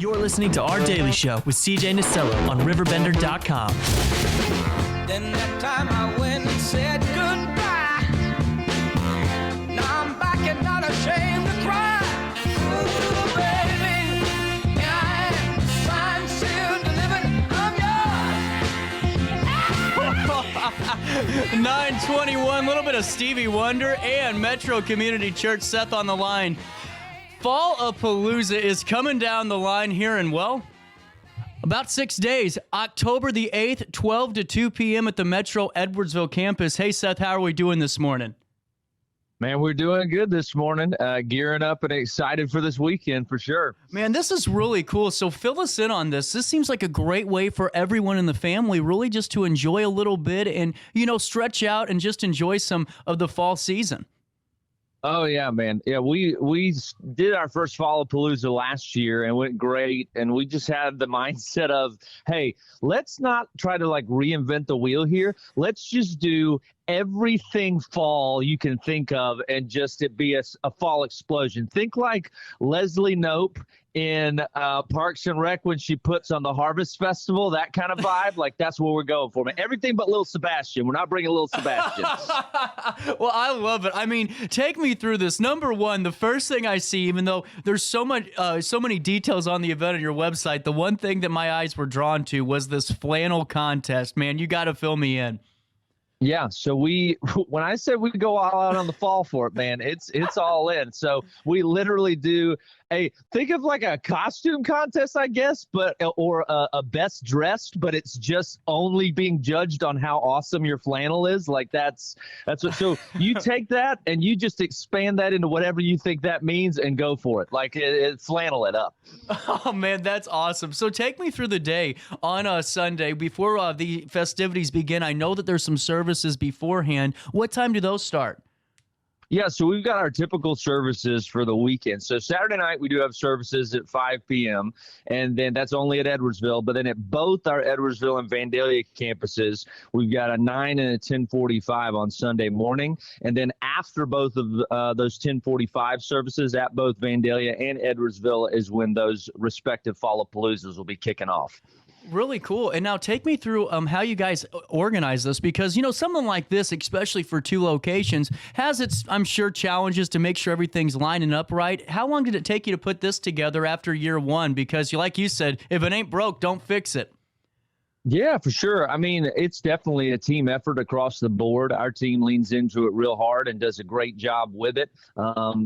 You're listening to Our Daily Show with CJ Nasello on RiverBender.com. Then that time I went and said goodbye. Now I'm back and not ashamed to cry. Ooh, baby, here I am, signed, sealed, delivered, I'm yours. 921, a little bit of Stevie Wonder and Metro Community Church. Seth on the line. Fall-A-Palooza is coming down the line here in, well, about 6 days. October the 8th, 12 to 2 p.m. at the Metro Edwardsville campus. Hey, Seth, how are we doing this morning? Man, we're doing good this morning, gearing up and excited for this weekend for sure. Man, this is really cool. So fill us in on this. This seems like a great way for everyone in the family really just to enjoy a little bit and, stretch out and just enjoy some of the fall season. Oh, yeah, man. Yeah, we did our first Fall-A-Palooza last year and went great. And we just had the mindset of, hey, let's not try to reinvent the wheel here. Let's just do everything fall you can think of and just it be a fall explosion. Think like Leslie Knope in Parks and Rec when she puts on the Harvest Festival, that kind of vibe. That's what we're going for, man. Everything but Little Sebastian. We're not bringing Little Sebastian. Well, I love it. I mean, take me through this. Number one, the first thing I see, even though there's so many details on the event on your website, the one thing that my eyes were drawn to was this flannel contest. Man, you got to fill me in. Yeah, so when I said we go all out on the fall for it, man, it's all in. So we literally do think of like a costume contest, I guess, or a best dressed, but it's just only being judged on how awesome your flannel is. That's what. So you take that and you just expand that into whatever you think that means and go for it. Flannel it up. Oh man, that's awesome. So take me through the day on a Sunday before the festivities begin. I know that there's some services beforehand. What time do those start? Yeah, so we've got our typical services for the weekend. So Saturday night, we do have services at 5 p.m., and then that's only at Edwardsville. But then at both our Edwardsville and Vandalia campuses, we've got a 9 and a 10:45 on Sunday morning. And then after both of those 10:45 services at both Vandalia and Edwardsville is when those respective Fall-A-Paloozas will be kicking off. Really cool. And now take me through how you guys organize this, because, something like this, especially for two locations, has its, I'm sure, challenges to make sure everything's lining up right. How long did it take you to put this together after year one? Because like you said, if it ain't broke, don't fix it. Yeah, for sure. I mean, it's definitely a team effort across the board. Our team leans into it real hard and does a great job with it.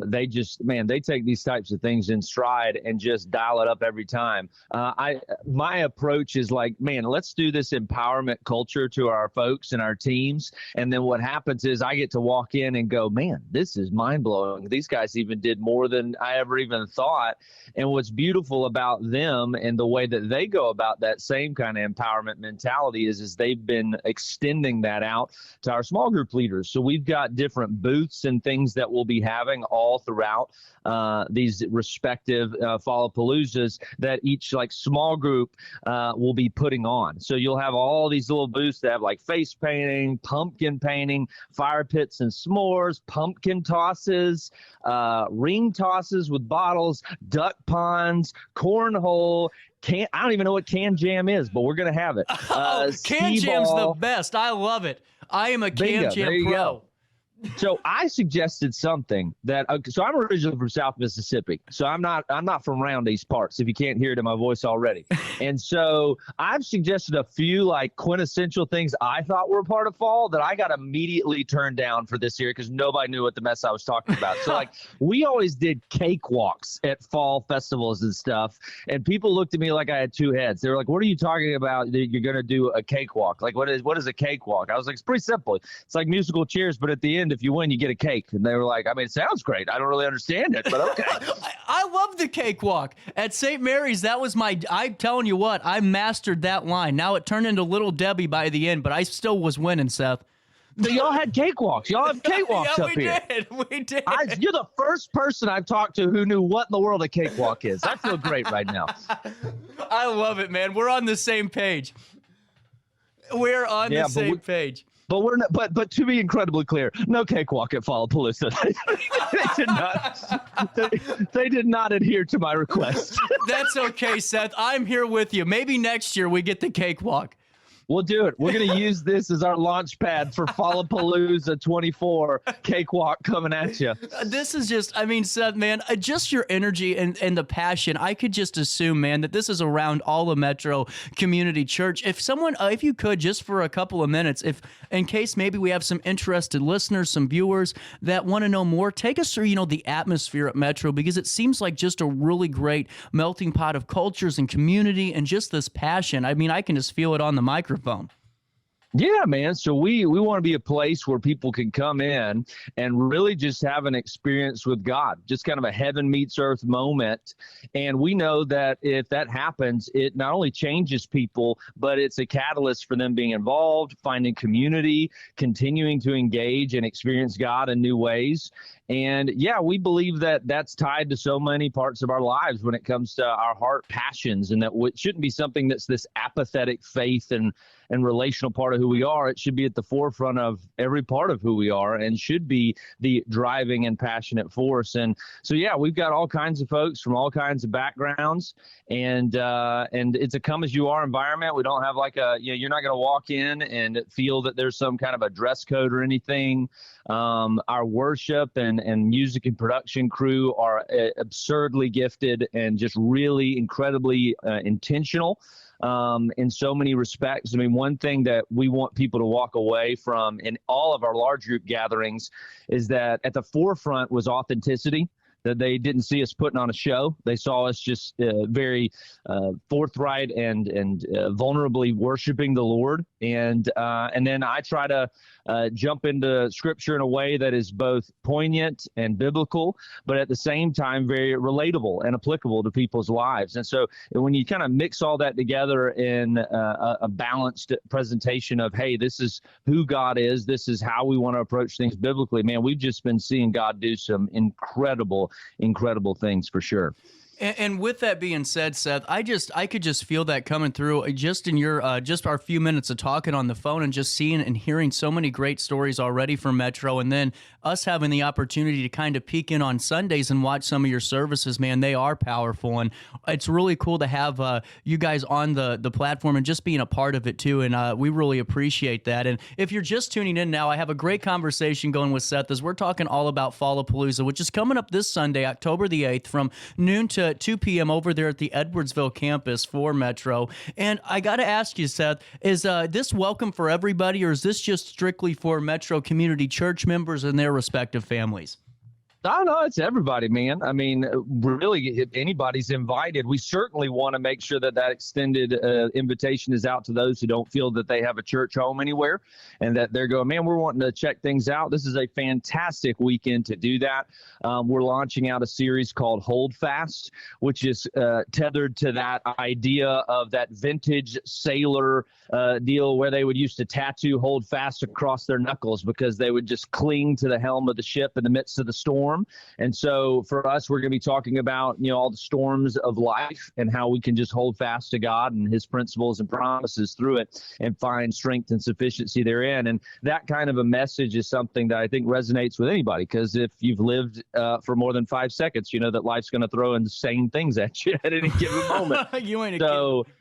They take these types of things in stride and just dial it up every time. My approach is let's do this empowerment culture to our folks and our teams. And then what happens is I get to walk in and go, man, this is mind blowing. These guys even did more than I ever even thought. And what's beautiful about them and the way that they go about that same kind of empowerment mentality is they've been extending that out to our small group leaders. So we've got different booths and things that we'll be having all throughout these respective Fall-A-Paloozas that each small group will be putting on. So you'll have all these little booths that have face painting, pumpkin painting, fire pits and s'mores, pumpkin tosses, ring tosses with bottles, duck ponds, cornhole. I don't even know what can jam is, but we're going to have it. Can jam's the best. I love it. I am a can jam pro. Go. So I suggested something that so I'm originally from South Mississippi, so I'm not from around these parts, if you can't hear it in my voice already. And so I've suggested a few quintessential things I thought were part of fall that I got immediately turned down for this year because nobody knew what the mess I was talking about. So we always did cakewalks at fall festivals and stuff, and people looked at me like I had two heads. They were like, "What are you talking about? That you're going to do a cakewalk? What is a cakewalk?" I was like, "It's pretty simple. It's like musical chairs, but at the end, if you win, you get a cake." And they were like, "I mean, it sounds great. I don't really understand it, but okay." I love the cakewalk at St. Mary's. That was I'm telling you what, I mastered that line. Now it turned into Little Debbie by the end, but I still was winning, Seth. So y'all had cakewalks. Y'all have cakewalks yeah, up here. We did. You're the first person I've talked to who knew what in the world a cakewalk is. I feel great right now. I love it, man. We're on the same page. We're on the same page. but to be incredibly clear, no cakewalk at Fall-A-Palooza. they did not adhere to my request. That's okay, Seth. I'm here with you. Maybe next year we get the cakewalk. We'll do it. We're going to use this as our launch pad for Fall-A-Palooza 24 cakewalk coming at you. This is just, I mean, Seth, man, just your energy and the passion. I could just assume, man, that this is around all of Metro Community Church. If someone, if you could, just for a couple of minutes, if in case maybe we have some interested listeners, some viewers that want to know more, take us through, the atmosphere at Metro, because it seems like just a really great melting pot of cultures and community and just this passion. I mean, I can just feel it on the microphone. Yeah, man. So we want to be a place where people can come in and really just have an experience with God, just kind of a heaven meets earth moment. And we know that if that happens, it not only changes people, but it's a catalyst for them being involved, finding community, continuing to engage and experience God in new ways. And yeah, we believe that that's tied to so many parts of our lives when it comes to our heart passions, and that it shouldn't be something that's this apathetic faith and relational part of who we are. It should be at the forefront of every part of who we are and should be the driving and passionate force. And so, yeah, we've got all kinds of folks from all kinds of backgrounds, and it's a come as you are environment. We don't have like you're not going to walk in and feel that there's some kind of a dress code or anything. Our worship and music and production crew are absurdly gifted and just really incredibly intentional in so many respects. I mean, one thing that we want people to walk away from in all of our large group gatherings is that at the forefront was authenticity. That they didn't see us putting on a show. They saw us just very forthright and vulnerably worshiping the Lord. And then I try to jump into Scripture in a way that is both poignant and biblical, but at the same time very relatable and applicable to people's lives. And so when you kind of mix all that together in a balanced presentation of, hey, this is who God is, this is how we want to approach things biblically, man, we've just been seeing God do some incredible things for sure. And with that being said, Seth, I could just feel that coming through just in your just our few minutes of talking on the phone and just seeing and hearing so many great stories already from Metro, and then us having the opportunity to kind of peek in on Sundays and watch some of your services. Man, they are powerful, and it's really cool to have you guys on the platform and just being a part of it too. And we really appreciate that. And if you're just tuning in now, I have a great conversation going with Seth as we're talking all about Fall-A-Palooza, which is coming up this Sunday, October the 8th, from noon to 2 p.m. over there at the Edwardsville campus for Metro. And I got to ask you, Seth, is this welcome for everybody, or is this just strictly for Metro Community Church members and their respective families? No, it's everybody, man. I mean, really, if anybody's invited. We certainly want to make sure that extended invitation is out to those who don't feel that they have a church home anywhere, and that they're going, man, we're wanting to check things out. This is a fantastic weekend to do that. We're launching out a series called Hold Fast, which is tethered to that idea of that vintage sailor deal where they would used to tattoo hold fast across their knuckles because they would just cling to the helm of the ship in the midst of the storm. And so for us, we're going to be talking about, all the storms of life and how we can just hold fast to God and his principles and promises through it and find strength and sufficiency therein. And that kind of a message is something that I think resonates with anybody, because if you've lived for more than 5 seconds, you know that life's going to throw insane things at you at any given moment. You ain't a kid.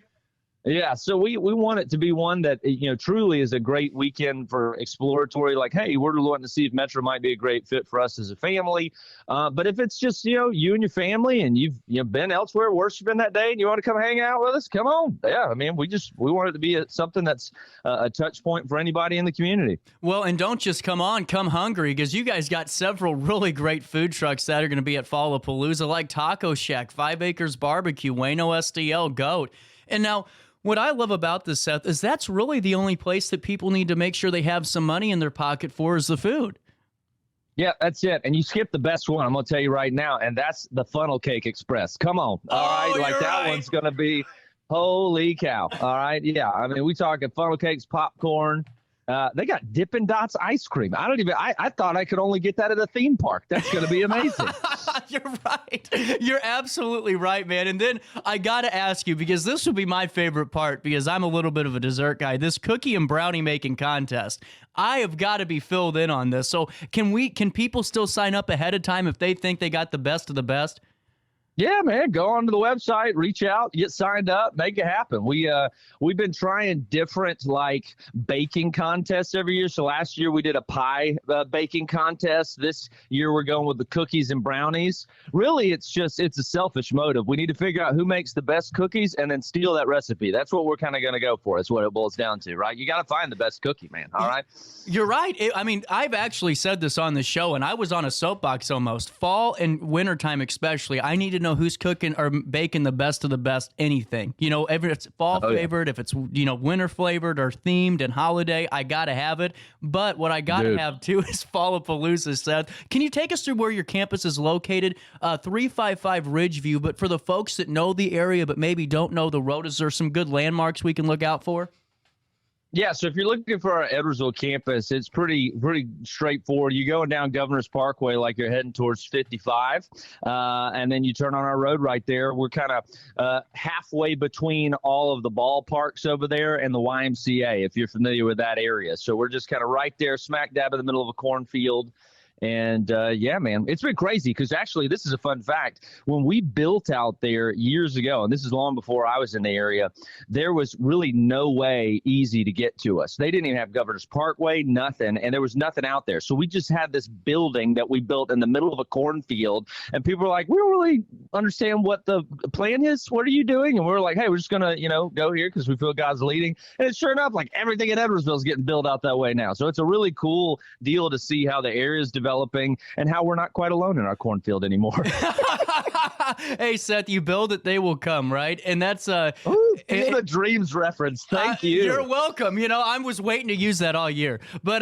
Yeah, so we want it to be one that, truly is a great weekend for exploratory, like, hey, we're wanting to see if Metro might be a great fit for us as a family. But if it's just, you and your family and you've been elsewhere worshiping that day and you want to come hang out with us, come on. Yeah, I mean, we want it to be something that's a touch point for anybody in the community. Well, and don't just come hungry, because you guys got several really great food trucks that are going to be at Fall-A-Palooza, like Taco Shack, 5 Acres Barbecue, Wayno STL, Goat. And now, what I love about this, Seth, is that's really the only place that people need to make sure they have some money in their pocket for is the food. Yeah, that's it. And you skipped the best one, I'm going to tell you right now, and that's the Funnel Cake Express. Come on. All right, like that one's going to be holy cow. All right, yeah. I mean, we talking funnel cakes, popcorn, They got Dippin' Dots ice cream. I thought I could only get that at a theme park. That's going to be amazing. You're right. You're absolutely right, man. And then I got to ask you, because this would be my favorite part, because I'm a little bit of a dessert guy, this cookie and brownie making contest. I have got to be filled in on this. So can people still sign up ahead of time if they think they got the best of the best? Yeah, man, go onto the website, reach out, get signed up, make it happen. We've been trying different like baking contests every year. So last year we did a pie baking contest. This year we're going with the cookies and brownies. Really, it's a selfish motive. We need to figure out who makes the best cookies and then steal that recipe. That's what we're kind of going to go for. Is what it boils down to, right? You got to find the best cookie, man. All right. You're right. I mean, I've actually said this on the show, and I was on a soapbox almost. Fall and wintertime especially, I need to know who's cooking or baking the best of the best anything. You know, if it's fall flavored, if it's, winter flavored or themed and holiday, I got to have it. But what I got to have too is Fall-A-Palooza, Seth. Can you take us through where your campus is located? 355 Ridgeview, but for the folks that know the area but maybe don't know the road, is there some good landmarks we can look out for? Yeah, so if you're looking for our Edwardsville campus, it's pretty straightforward. You're going down Governor's Parkway like you're heading towards 55, and then you turn on our road right there. We're kind of halfway between all of the ballparks over there and the YMCA, if you're familiar with that area. So we're just kind of right there, smack dab in the middle of a cornfield. And yeah, man, it's been crazy because actually this is a fun fact. When we built out there years ago, and this is long before I was in the area, there was really no way easy to get to us. They didn't even have Governor's Parkway, nothing, and there was nothing out there. So we just had this building that we built in the middle of a cornfield, and people were like, we don't really understand what the plan is. What are you doing? And we were like, hey, we're just going to, go here because we feel God's leading. And it's sure enough, like everything in Edwardsville is getting built out that way now. So it's a really cool deal to see how the area is developing and how we're not quite alone in our cornfield anymore. Hey, Seth, you build it, they will come, right? And that's Field of Dreams reference. Thank you. You're welcome. I was waiting to use that all year. But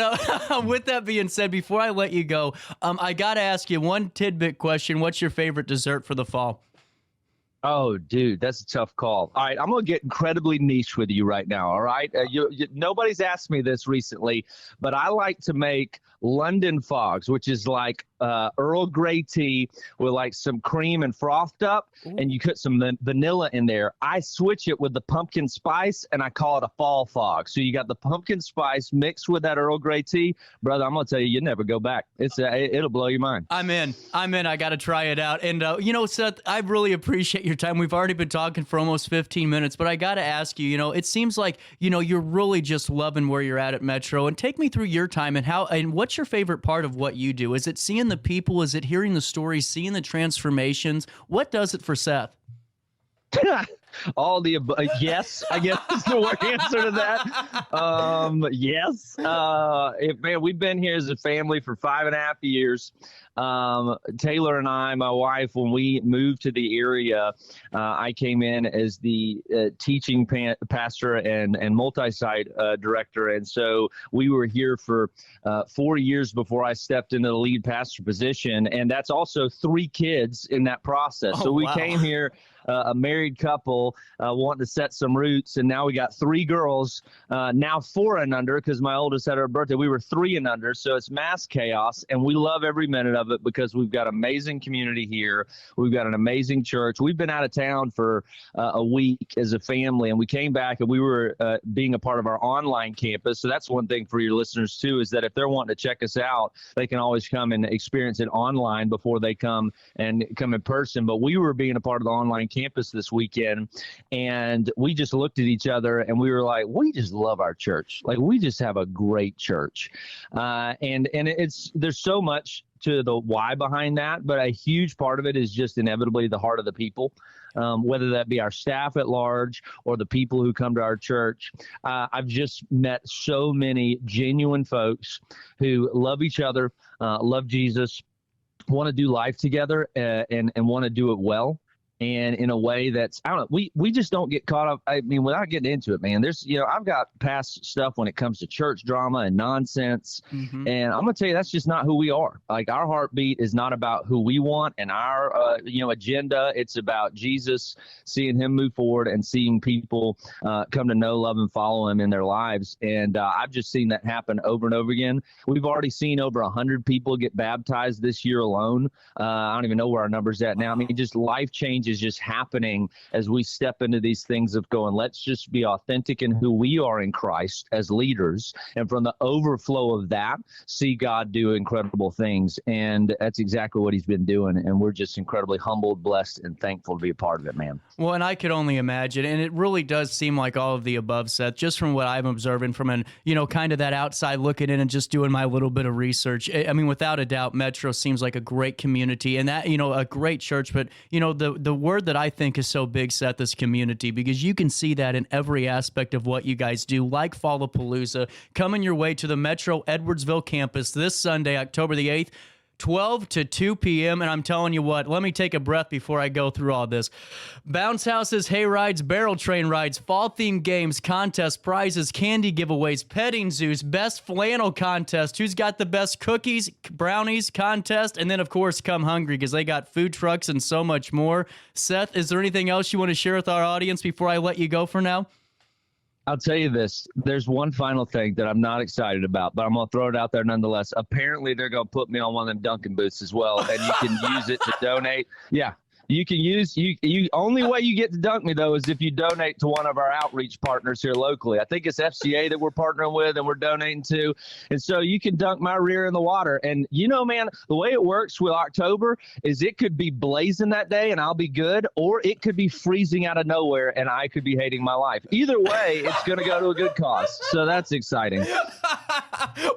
with that being said, before I let you go, I got to ask you one tidbit question. What's your favorite dessert for the fall? Oh, dude, that's a tough call. All right, I'm going to get incredibly niche with you right now, all right? Nobody's asked me this recently, but I like to make London Fogs, which is like Earl Grey tea with like some cream and frothed up, and you put some vanilla in there. I switch it with the pumpkin spice, and I call it a fall fog. So you got the pumpkin spice mixed with that Earl Grey tea. Brother, I'm going to tell you never go back. It'll blow your mind. I'm in. I got to try it out. And, Seth, I really appreciate your time. We've already been talking for almost 15 minutes, but I got to ask you, it seems like, you're really just loving where you're at Metro. And take me through your time and what's your favorite part of what you do? Is it seeing the people? Is it hearing the stories, seeing the transformations? What does it for Seth? All the above. Yes, I guess is the word answer to that. Yes. Man, we've been here as a family for 5.5 years. Taylor and I, my wife, when we moved to the area, I came in as the teaching pastor and multi-site director. And so we were here for 4 years before I stepped into the lead pastor position. And that's also 3 kids in that process. Oh, so we wow. came here, a married couple wanting to set some roots. And now we got 3 girls, now 4 and under, because my oldest had her birthday. We were 3 and under. So it's mass chaos. And we love every minute of it because we've got amazing community here. We've got an amazing church. We've been out of town for a week as a family, and we came back and we were being a part of our online campus. So that's one thing for your listeners too, is that if they're wanting to check us out, they can always come and experience it online before they come in person. But we were being a part of the online campus this weekend, and we just looked at each other and we were like, we just love our church. Like, we just have a great church. And there's so much to the why behind that, but a huge part of it is just inevitably the heart of the people, whether that be our staff at large or the people who come to our church. I've just met so many genuine folks who love each other, love Jesus, want to do life together, and want to do it well. and in a way that's, I don't know, we just don't get caught up. I mean, without getting into it, man, there's, I've got past stuff when it comes to church drama and nonsense. And I'm going to tell you, that's just not who we are. Like, our heartbeat is not about who we want and our, agenda. It's about Jesus, seeing him move forward and seeing people come to know, love, and follow him in their lives. And I've just seen that happen over and over again. We've already seen over 100 people get baptized this year alone. I don't even know where our number's at now. I mean, just life change is just happening as we step into these things of going, let's just be authentic in who we are in Christ as leaders. And from the overflow of that, see God do incredible things. And that's exactly what he's been doing. And we're just incredibly humbled, blessed, and thankful to be a part of it, man. Well, and I could only imagine, and it really does seem like all of the above, Seth, just from what I'm observing from an, kind of that outside looking in and just doing my little bit of research. I mean, without a doubt, Metro seems like a great community and that, a great church. But, the word that I think is so big, Seth, is community, because you can see that in every aspect of what you guys do, like Fall-A-Palooza, coming your way to the Metro Edwardsville campus this Sunday, October the 8th. 12 to 2 p.m. And I'm telling you what, let me take a breath before I go through all this. Bounce houses, hay rides, barrel train rides, fall-themed games, contests, prizes, candy giveaways, petting zoos, best flannel contest, who's got the best cookies, brownies contest, and then, of course, come hungry because they got food trucks and so much more. Seth, is there anything else you want to share with our audience before I let you go for now? I'll tell you this. There's one final thing that I'm not excited about, but I'm going to throw it out there nonetheless. Apparently, they're going to put me on one of them Dunkin' booths as well, and you can use it to donate. Yeah. You can use you only way you get to dunk me though is if you donate to one of our outreach partners here locally. I think it's FCA that we're partnering with and we're donating to. And so you can dunk my rear in the water. And man, the way it works with October is it could be blazing that day and I'll be good, or it could be freezing out of nowhere and I could be hating my life. Either way, it's going to go to a good cause. So that's exciting.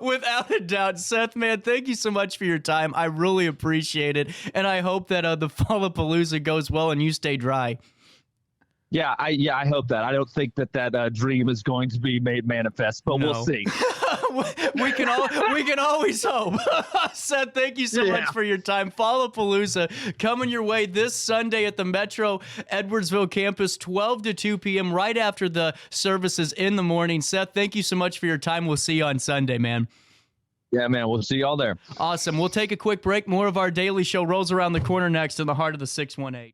Without a doubt. Seth, man, thank you so much for your time. I really appreciate it. And I hope that the Fall-A-Palooza goes well and you stay dry. Yeah, I hope that. I don't think that dream is going to be made manifest, but we'll see. we can always hope. Seth, thank you so much for your time. Fall-A-Palooza coming your way this Sunday at the Metro Edwardsville campus, 12 to 2 p.m. right after the services in the morning. Seth, thank you so much for your time. We'll see you on Sunday, man. Yeah, man. We'll see y'all there. Awesome. We'll take a quick break. More of our daily show rolls around the corner next in the heart of the 618.